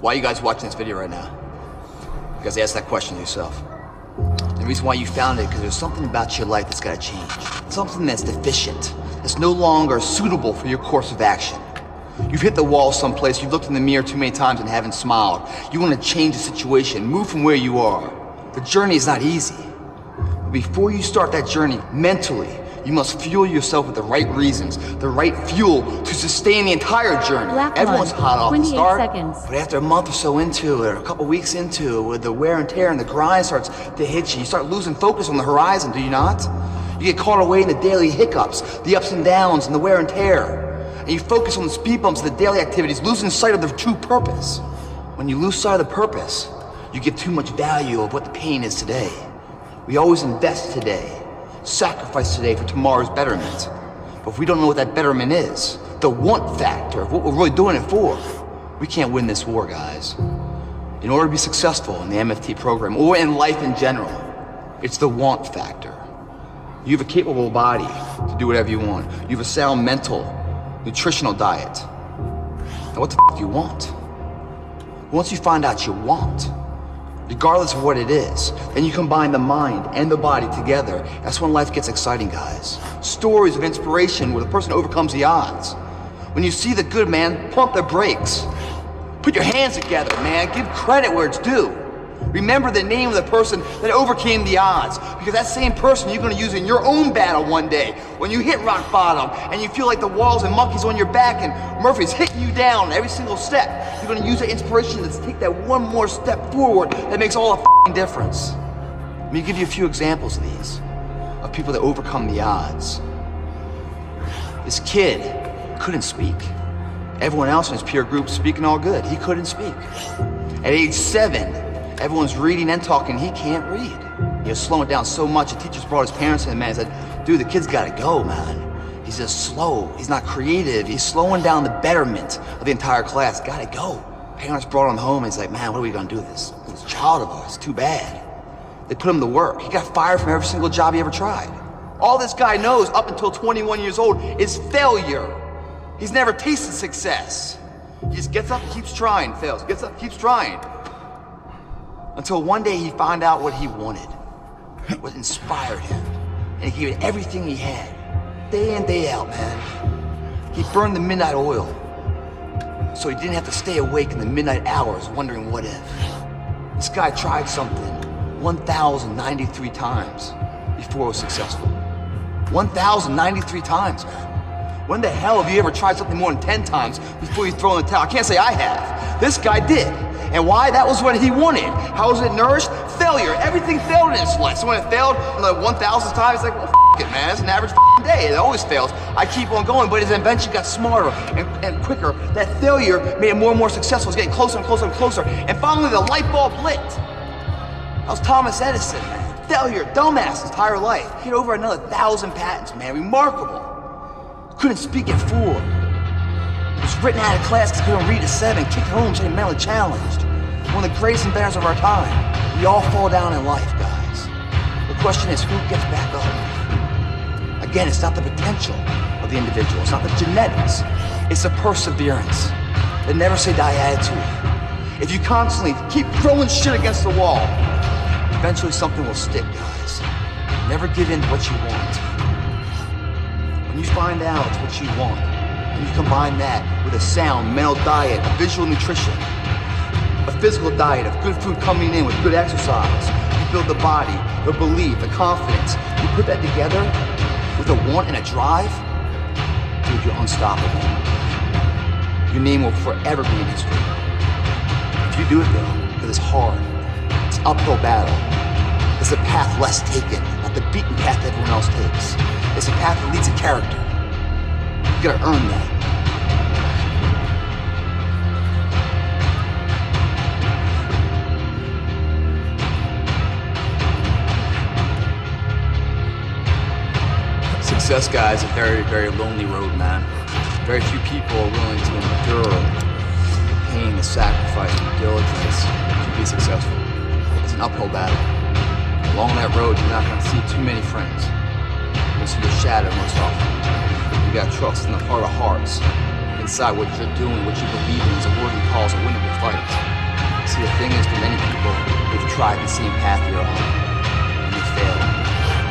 Why are you guys watching this video right now? Because ask that question to yourself. The reason why you found it, because there's something about your life that's got to change. Something that's deficient, that's no longer suitable for your course of action. You've hit the wall someplace, you've looked in the mirror too many times and haven't smiled. You want to change the situation, move from where you are. The journey is not easy. But before you start that journey mentally, you must fuel yourself with the right reasons, the right fuel to sustain the entire journey. Everyone's hot off the start, but after a month or so into it, or a couple weeks into it, where the wear and tear and the grind starts to hit you, you start losing focus on the horizon, do you not? You get caught away in the daily hiccups, the ups and downs, and the wear and tear. And you focus on the speed bumps of the daily activities, losing sight of the true purpose. When you lose sight of the purpose, you give too much value of what the pain is today. We always invest today, sacrifice today for tomorrow's betterment. But if we don't know what that betterment is, the want factor of what we're really doing it for, we can't win this war, guys. In order to be successful in the MFT program, or in life in general, it's the want factor. You have a capable body to do whatever you want. You have a sound mental, nutritional diet. Now what the f do you want? Once you find out you want, regardless of what it is, then you combine the mind and the body together. That's when life gets exciting, guys. Stories of inspiration where the person overcomes the odds. When you see the good, man, pump the brakes. Put your hands together, man. Give credit where it's due. Remember the name of the person that overcame the odds, because that same person you're going to use in your own battle one day when you hit rock bottom and you feel like the walls and monkeys on your back and Murphy's hitting you down every single step. You're going to use that inspiration to take that one more step forward that makes all the f***ing difference. Let me give you a few examples of these, of people that overcome the odds. This kid couldn't speak. Everyone else in his peer group speaking all good. He couldn't speak. At age 7, everyone's reading and talking, he can't read. He was slowing down so much, the teachers brought his parents in, man, and said, dude, the kid's gotta go, man. He's just slow, he's not creative, he's slowing down the betterment of the entire class, gotta go. Parents brought him home, and he's like, man, what are we gonna do with this child of ours? Too bad. They put him to work. He got fired from every single job he ever tried. All this guy knows up until 21 years old is failure. He's never tasted success. He just gets up and keeps trying, fails, gets up, keeps trying. Until one day he found out what he wanted, what inspired him, and he gave it everything he had, day in, day out, man. He burned the midnight oil, so he didn't have to stay awake in the midnight hours wondering what if. This guy tried something 1,093 times before it was successful. 1,093 times, man. When the hell have you ever tried something more than 10 times before you throw in the towel? I can't say I have. This guy did. And why? That was what he wanted. How was it nourished? Failure. Everything failed in his life. So when it failed the 1,000th time, it's like, well, f it, man. It's an average day. It always fails. I keep on going, but his invention got smarter and quicker. That failure made it more and more successful. It's getting closer and closer and closer. And finally, the light bulb lit. That was Thomas Edison, man. Failure, dumbass, his entire life. He had over another 1,000 patents, man. Remarkable. Couldn't speak at 4. Was written out of class because he couldn't read at 7, kicked home saying mentally challenged. One of the greatest inventors of our time. We all fall down in life, guys. The question is, who gets back up? Again, it's not the potential of the individual. It's not the genetics. It's the perseverance. The never say die attitude. If you constantly keep throwing shit against the wall, eventually something will stick, guys. Never give in to what you want. When you find out what you want, and you combine that with a sound mental diet, visual nutrition, a physical diet of good food coming in with good exercise, you build the body, the belief, the confidence. You put that together with a want and a drive, dude, you're unstoppable. Your name will forever be in history. If you do it though, because it's hard, it's an uphill battle. It's a path less taken, not the beaten path everyone else takes. It's a path that leads to character. You gotta earn that. Success, guys, is a very, very lonely road, man. Very few people are willing to endure the pain, the sacrifice, the diligence to be successful. It's an uphill battle. Along that road, you're not gonna see too many friends. You're gonna see your shadow most often. You gotta trust in the heart of hearts, inside what you're doing, what you believe in is a word he calls a winnable fight. See, the thing is, for many people, they've tried the same path you're on, and they failed.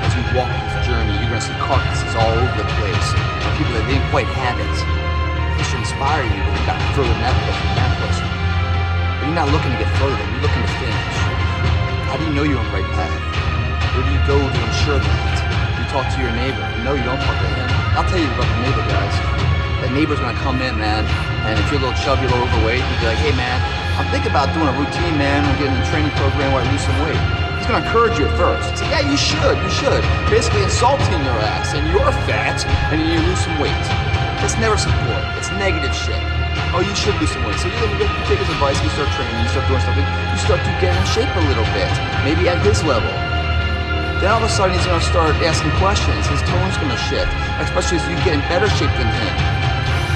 As we walk this journey, you're gonna see carcasses all over the place, and people that didn't quite have it. It should inspire you, but you got further than that person. But you're not looking to get further, you're looking to finish. How do you know you're on the right path? Where do you go to ensure that? You talk to your neighbor. No, you don't talk to him. I'll tell you about the neighbor, guys. That neighbor's gonna come in, man, and if you're a little chubby, a little overweight, you'll be like, hey, man, I'm thinking about doing a routine, man. I'm getting a training program where I lose some weight. He's gonna encourage you at first. Say, yeah, you should. Basically insulting your ass, and you're fat, and you lose some weight. It's never support. It's negative shit. Oh, you should lose some weight. So you take his advice, you start training, you start doing something, you start to get in shape a little bit, maybe at his level. Then all of a sudden he's gonna start asking questions. His tone's gonna shift, especially as you get in better shape than him.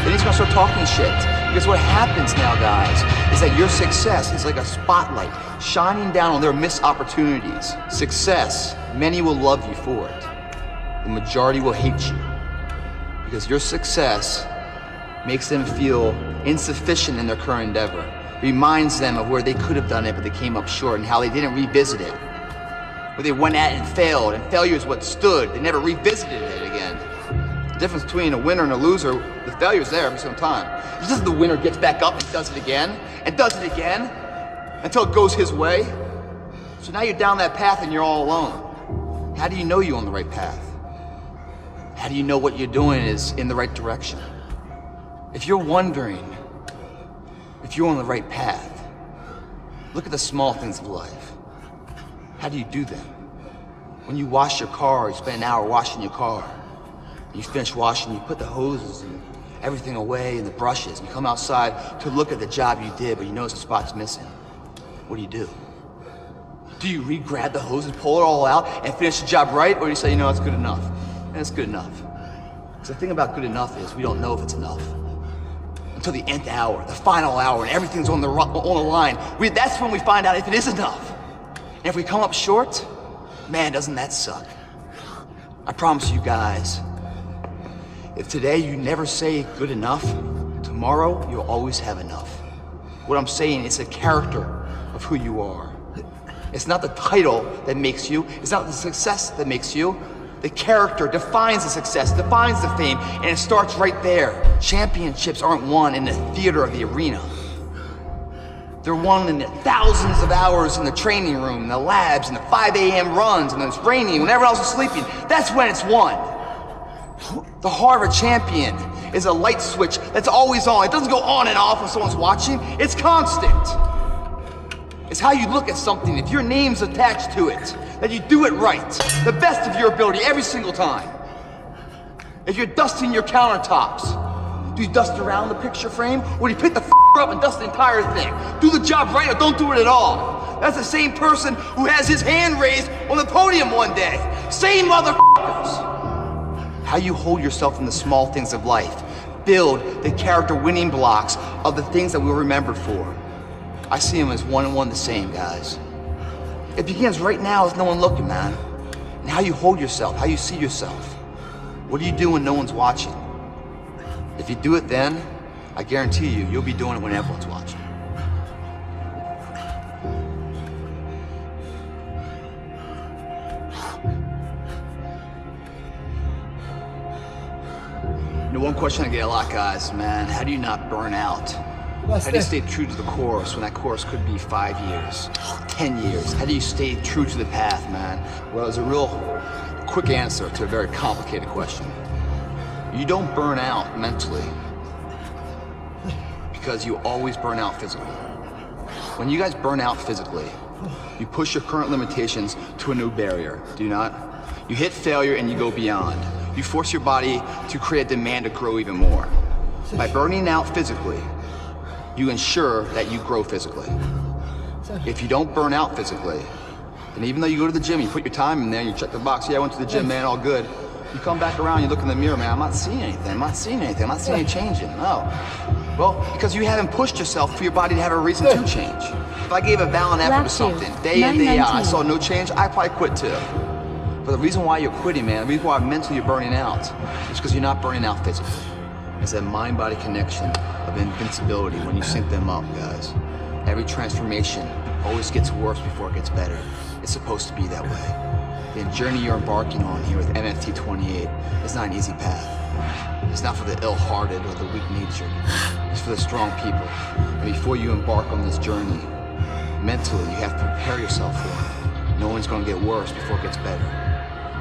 Then he's gonna start talking shit. Because what happens now, guys, is that your success is like a spotlight shining down on their missed opportunities. Success, many will love you for it. The majority will hate you. Because your success makes them feel insufficient in their current endeavor. Reminds them of where they could have done it, but they came up short, and how they didn't revisit it. Where they went at it and failed, and failure is what stood. They never revisited it again. The difference between a winner and a loser, the failure's there every single time. It's just the winner gets back up and does it again, until it goes his way. So now you're down that path and you're all alone. How do you know you're on the right path? How do you know what you're doing is in the right direction? If you're wondering if you're on the right path, look at the small things of life. How do you do them? When you wash your car, you spend an hour washing your car. You finish washing, you put the hoses and everything away and the brushes. You come outside to look at the job you did, but you notice a spot's missing. What do? Do you re-grab the hose and pull it all out and finish the job right? Or do you say, you know, it's good enough? And it's good enough. Because the thing about good enough is we don't know if it's enough. Until the nth hour, the final hour, and everything's on the line. That's when we find out if it is enough. And if we come up short, man, doesn't that suck? I promise you guys, if today you never say good enough, tomorrow you'll always have enough. What I'm saying is the character of who you are. It's not the title that makes you, it's not the success that makes you. The character defines the success, defines the fame, and it starts right there. Championships aren't won in the theater of the arena. They're won in the thousands of hours in the training room, in the labs, in the 5 a.m. runs, and when it's raining, when everyone else is sleeping. That's when it's won. The heart of a champion is a light switch that's always on. It doesn't go on and off when someone's watching. It's constant. It's how you look at something. If your name's attached to it, that you do it right, the best of your ability every single time. If you're dusting your countertops, do you dust around the picture frame, or do you pick the up and dust the entire thing? Do the job right or don't do it at all. That's the same person who has his hand raised on the podium one day. Same motherfuckers. How you hold yourself in the small things of life. Build the character winning blocks of the things that we're remembered for. I see them as one and one the same, guys. It begins right now with no one looking, man. And how you hold yourself, how you see yourself. What do you do when no one's watching? If you do it then, I guarantee you, you'll be doing it when everyone's watching. You know, one question I get a lot, guys, man, how do you not burn out? How do you stay true to the course when that course could be 5 years, 10 years? How do you stay true to the path, man? Well, there's a real quick answer to a very complicated question. You don't burn out mentally because you always burn out physically. When you guys burn out physically, you push your current limitations to a new barrier, do you not? You hit failure and you go beyond. You force your body to create a demand to grow even more. By burning out physically, you ensure that you grow physically. If you don't burn out physically, then even though you go to the gym, you put your time in there, you check the box, yeah, I went to the gym, man, all good. You come back around, you look in the mirror, man, I'm not seeing anything, I'm not seeing any changing, no. Well, because you haven't pushed yourself for your body to have a reason to change. If I gave a valiant effort to something, day in, day out, I saw no change, I'd probably quit too. But the reason why you're quitting, man, the reason why mentally you're burning out is because you're not burning out physically. It's that mind-body connection of invincibility when you sync them up, guys. Every transformation always gets worse before it gets better. It's supposed to be that way. The journey you're embarking on here with MFT 28 is not an easy path. It's not for the ill-hearted or the weak-natured. It's for the strong people. And before you embark on this journey, mentally you have to prepare yourself for it. No one's gonna get worse before it gets better.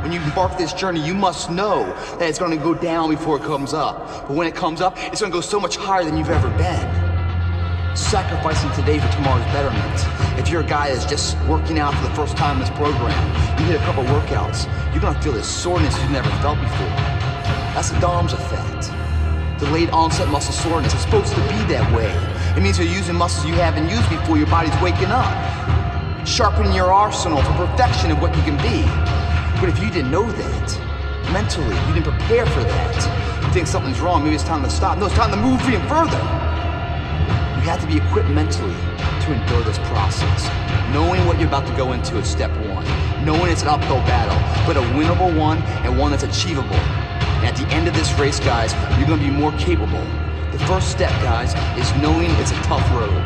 When you embark this journey, you must know that it's gonna go down before it comes up. But when it comes up, it's gonna go so much higher than you've ever been. Sacrificing today for tomorrow's betterment. If you're a guy that's just working out for the first time in this program, you hit a couple workouts, you're gonna feel this soreness you've never felt before. That's the DOMS effect. Delayed onset muscle soreness. It's supposed to be that way. It means you're using muscles you haven't used before your body's waking up. Sharpening your arsenal for perfection of what you can be. But if you didn't know that, mentally, you didn't prepare for that, you think something's wrong, maybe it's time to stop. No, it's time to move even further. You have to be equipped mentally to endure this process. Knowing what you're about to go into is step one. Knowing it's an uphill battle, but a winnable one and one that's achievable. And at the end of this race, guys, you're gonna be more capable. The first step, guys, is knowing it's a tough road.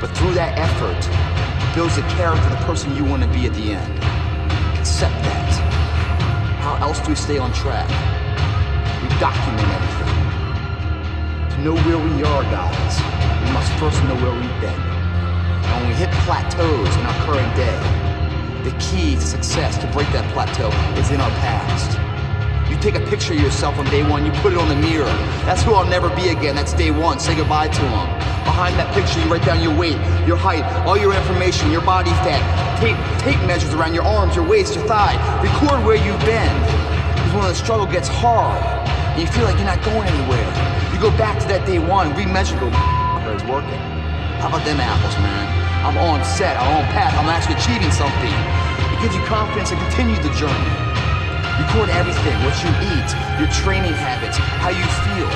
But through that effort, builds the character of the person you wanna be at the end. Accept that. How else do we stay on track? We document everything. To know where we are, guys, we must first know where we've been. And when we hit plateaus in our current day, the key to success to break that plateau is in our past. You take a picture of yourself on day one, you put it on the mirror. That's who I'll never be again, that's day one, say goodbye to him. Behind that picture, you write down your weight, your height, all your information, your body fat, tape measures around your arms, your waist, your thigh. Record where you've been. Because when the struggle gets hard, and you feel like you're not going anywhere, you go back to that day one, remeasure, go, it's working. How about them apples, man? I'm on set, I'm on path, I'm actually achieving something. It gives you confidence to continue the journey. Record everything, what you eat, your training habits, how you feel.